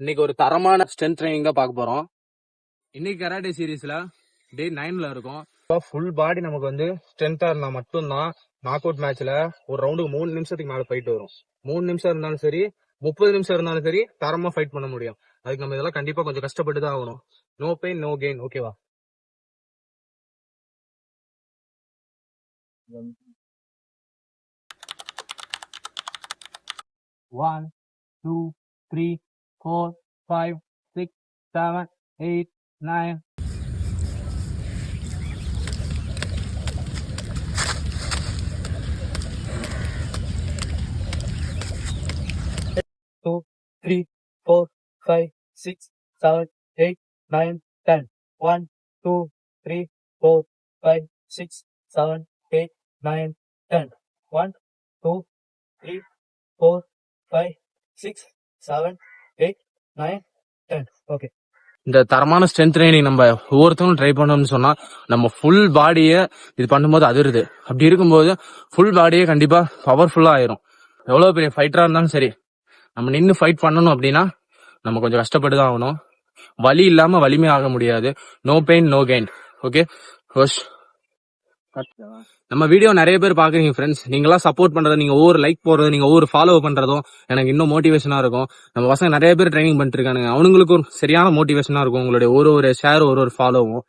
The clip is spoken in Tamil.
இன்னைக்கு ஒரு தரமான ஸ்ட்ரென்த் ட்ரைனிங் தான் பார்க்க போறோம். இன்னைக்கு கராட்டே சீரீஸ்ல டே 9ல இருக்கும். ஃபுல் பாடி நமக்கு வந்து ஸ்ட்ரென்த்தா இருந்தா மட்டும்தான் நாக் அவுட் மேட்ச்ல ஒரு ரவுண்டுக்கு 3 நிமிஷத்துக்கு மேல ஃபைட் வரும். 3 நிமிஷம் இருந்தாலும் சரி, 30 நிமிஷம் இருந்தாலும் சரி, தரமா ஃபைட் பண்ண முடியும். அதுக்கு நம்ம இதெல்லாம் கண்டிப்பா கொஞ்சம் கஷ்டப்பட்டு தான் ஆகணும். No pain no gain. ஓகேவா? One, 2, 3, 4, 5, 6, 7, 8, 9. 2, 3, 4, 5, 6, 7, 8, 9, 10. 1, 2, 3, 4, 5, 6, 7, 8, 9, 10. 1, 2, 3, 4, 5, 6, 7, 8, 9, 10. ஓகே. இந்த தரமான ஸ்ட்ரென்த் ட்ரைனிங் நம்ம ஒவ்வொருத்தரும் ட்ரை பண்ணோம்னு சொன்னா நம்ம ஃபுல் பாடியை இது பண்ணும்போது அதிருது. அப்படி இருக்கும்போது ஃபுல் பாடியே கண்டிப்பா பவர்ஃபுல்லா ஆயிரும். எவ்வளவு பெரிய ஃபைட்டரா இருந்தாலும் சரி, நம்ம நின்று ஃபைட் பண்ணணும் அப்படின்னா நம்ம கொஞ்சம் கஷ்டப்பட்டு தான் ஆகணும். வலி இல்லாம வலிமை ஆக முடியாது. No pain no gain. Okay. நம்ம வீடியோ நிறைய பேர் பாக்குறீங்க ஃப்ரெண்ட்ஸ். நீங்களாம் சப்போர்ட் பண்றது, நீங்க ஒவ்வொரு லைக் போடுறது, நீங்க ஒவ்வொரு ஃபாலோ பண்றதும் எனக்கு இன்னும் மோட்டிவேஷனா இருக்கும். நம்ம பசங்க நிறைய பேர் ட்ரைனிங் பண்ணிட்டு இருக்கானுங்க. அவனுங்களுக்கு ஒரு சரியான மோட்டிவேஷனா இருக்கும் உங்களுடைய ஒரு ஷேர் ஒரு ஃபாலோவும்.